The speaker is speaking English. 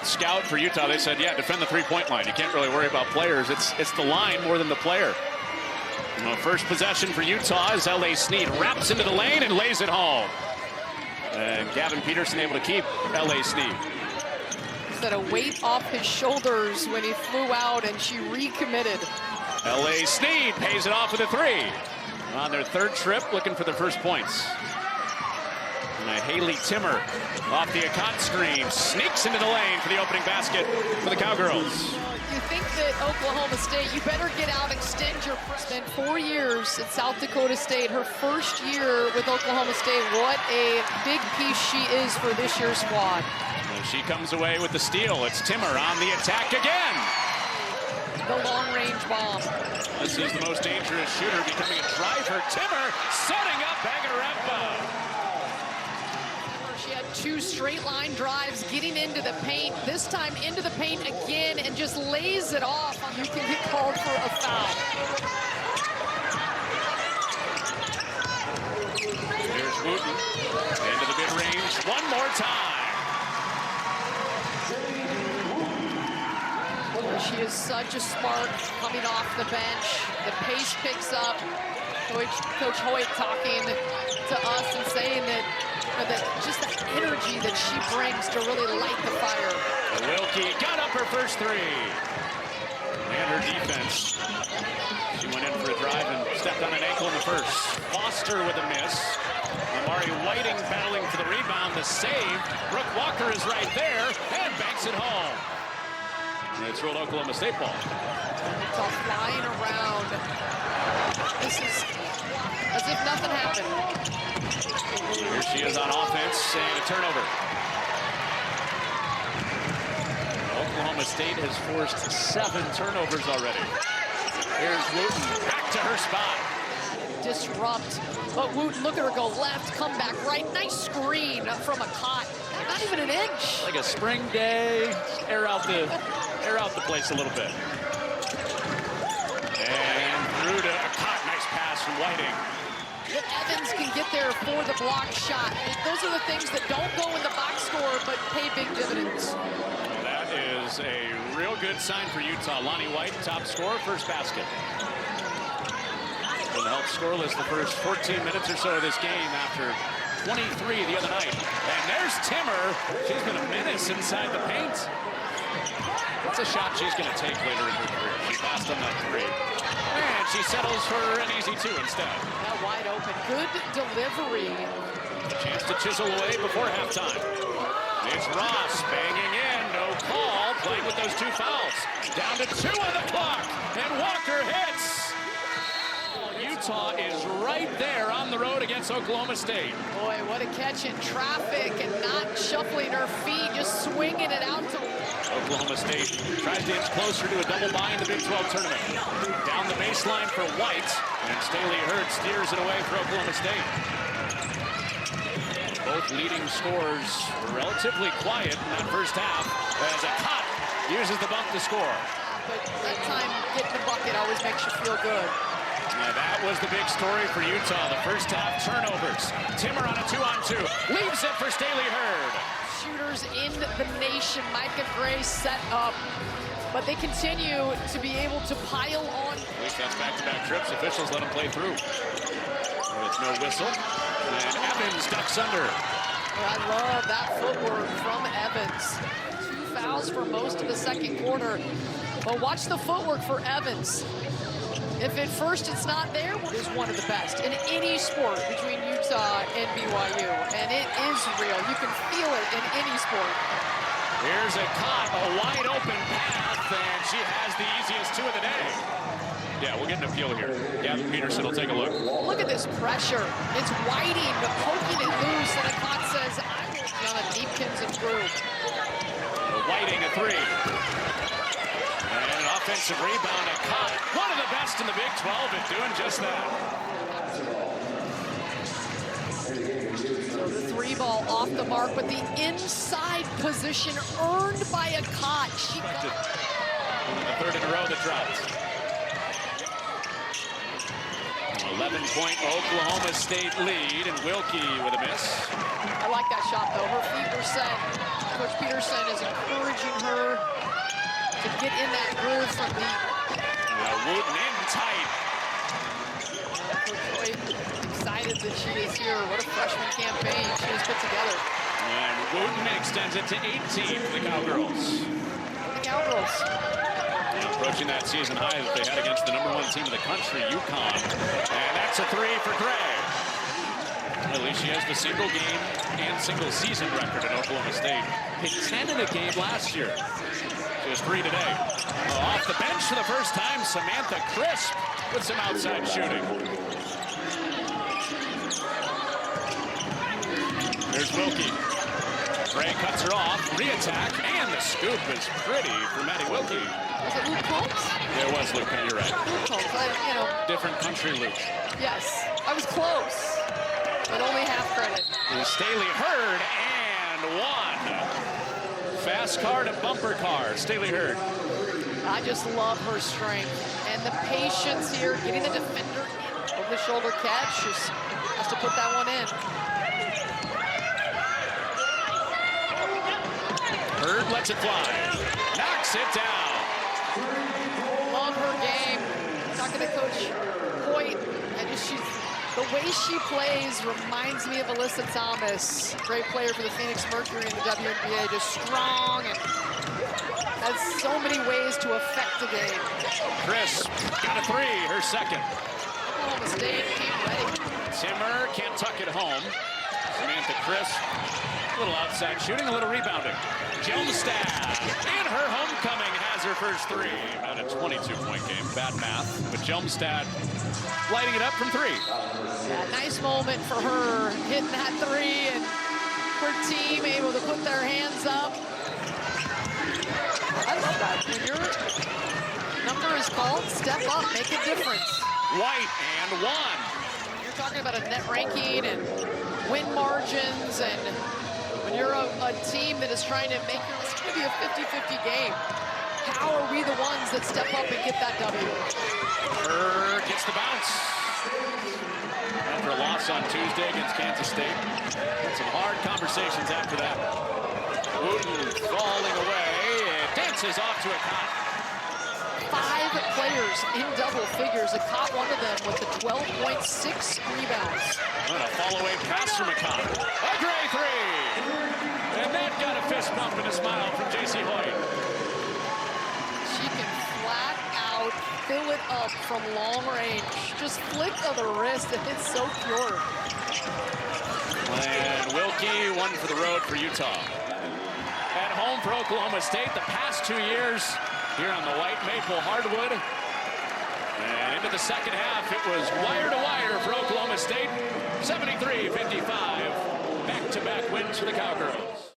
scout for Utah, they said, yeah, defend the three-point line. You can't really worry about players. It's the line more than the player. First possession for Utah as L.A. Snead wraps into the lane and lays it home. And Gavin Peterson able to keep L.A. Snead. That a weight off his shoulders when he flew out, and she recommitted. L.A. Snead pays it off with a three. On their third trip, looking for their first points. And Haley Timmer off the Akot screen sneaks into the lane for the opening basket for the Cowgirls. You think that Oklahoma State, you better get out, extend your... Spent 4 years at South Dakota State, her first year with Oklahoma State. What a big piece she is for this year's squad. And she comes away with the steal. It's Timmer on the attack again. The long-range bomb. This is the most dangerous shooter becoming a driver. Timmer setting up Bagaremba. She had 2 straight line drives getting into the paint. This time into the paint again and just lays it off. You can get called for a foul. Here's Wooten into the mid-range one more time. She is such a spark coming off the bench. The pace picks up. Coach Hoyt talking to us and saying that, just the energy that she brings to really light the fire. Wilkie got up her first three. And her defense. She went in for a drive and stepped on an ankle in the first. Foster with a miss. Amari Whiting battling for the rebound. The save. Brooke Walker is right there and banks it home. It's ruled Oklahoma State ball. It's all flying around. This is as if nothing happened. Here she is on offense and a turnover. Oklahoma State has forced 7 turnovers already. Here's Wooten back to her spot. Disrupt. But Wooten, look at her go left, come back right. Nice screen from Akot. Not even an inch. Like a spring day. Air out the place a little bit. And through to Akot. Nice pass from Whiting. If Evans can get there for the block shot. Those are the things that don't go in the box score but pay big dividends. That is a real good sign for Utah. Lonnie White, top scorer, first basket. Will help scoreless the first 14 minutes or so of this game after 23 the other night. And there's Timmer. She's been a menace inside the paint. That's a shot she's going to take later in her career. She passed on that three. And she settles for an easy 2 instead. Now wide open. Good delivery. Chance to chisel away before halftime. It's Ross banging in. No call. Playing with those 2 fouls. Down to 2 on the clock. And Walker hits. Utah is right there on the road against Oklahoma State. Boy, what a catch in traffic and not shuffling her feet, just swinging it out to... Oklahoma State tries to inch closer to a double bye in the Big 12 tournament. Down the baseline for White, and Staley Hurd steers it away for Oklahoma State. Both leading scorers were relatively quiet in that first half as Akot uses the bump to score. But that time, getting the bucket always makes you feel good. Yeah, that was the big story for Utah. The first half turnovers. Timmer on a 2-on-2. Leaves it for Staley Hurd. Shooters in the nation. Micah Gray set up. But they continue to be able to pile on. At least that's back-to-back trips. Officials let them play through. With no whistle. And Evans ducks under. I love that footwork from Evans. 2 fouls for most of the second quarter. But watch the footwork for Evans. If at first it's not there, it is one of the best in any sport between Utah and BYU. And it is real. You can feel it in any sport. Here's Akot, a wide open path, and she has the easiest 2 of the day. Yeah, we'll get an appeal here. Gavin Peterson will take a look. Look at this pressure. It's Whiting poking it loose, and Akot says, I will be on a Deepkins and through. Whiting a 3. And an offensive rebound at Akot. One of the best in the Big 12 at doing just that. So the 3 ball off the mark, but the inside position earned by Akot. She got the 3rd in a row that dropped. 11-point Oklahoma State lead, and Wilkie with a miss. I like that shot, though. Her feet were set. Coach Peterson is encouraging her to get in that groove from deep. Wooten in tight. Coach Hoyt excited that she is here. What a freshman campaign she has put together. And Wooten extends it to 18 for the Cowgirls. The Cowgirls. Approaching that season high that they had against the #1 team in the country, UConn. And that's a 3 for Gray. At least she has the single game and single season record at Oklahoma State. Hit 10 in a game last year. She has 3 today. Off the bench for the first time, Samantha Crisp with some outside shooting. There's Wilkie. Gray cuts her off, re-attack, and the scoop is pretty for Maddie Wilkie. Was it Luke Combs? There was Luke, you're right. Luke Combs, Different country Luke. Yes, I was close, but only half credit. And Staley Hurd, and one. Fast car to bumper car, Staley Hurd. I just love her strength and the patience here, getting the defender in. Over the shoulder catch, just has to put that one in. Hurd lets it fly, knocks it down. Love her game. Talking to Coach Hoyt, the way she plays reminds me of Alyssa Thomas. Great player for the Phoenix Mercury in the WNBA, just strong and has so many ways to affect the game. Chris got a 3, her second. Oklahoma State came ready. Timmer can't tuck it home. Samantha Crisp, a little outside shooting, a little rebounding. Jelmstad, and her homecoming has her first 3. About a 22-point game, bad math, but Jelmstad lighting it up from 3. Yeah, nice moment for her, hitting that 3, and her team able to put their hands up. I love that. When your number is called, step up, make a difference. White and 1. You're talking about a net ranking and win margins, and when you're a team that is trying to make it's going to be a 50-50 game. How are we the ones that step up and get that W? Hurd gets the bounce. After a loss on Tuesday against Kansas State. Had some hard conversations after that. Wooten falling away. It dances off to a cop. 5 players in double figures. A caught one of them with the 12.6 rebounds. What a fall-away pass from a cop. A Gray 3. And that got a fist bump and a smile from J.C. Hoyt. She can flat out fill it up from long range. Just flick of the wrist, and it's so pure. And Wilkie, 1 for the road for Utah. At home for Oklahoma State the past 2 years here on the white maple hardwood. And into the second half, it was wire to wire for Oklahoma State. 73-55. Back-to-back wins for the Cowgirls.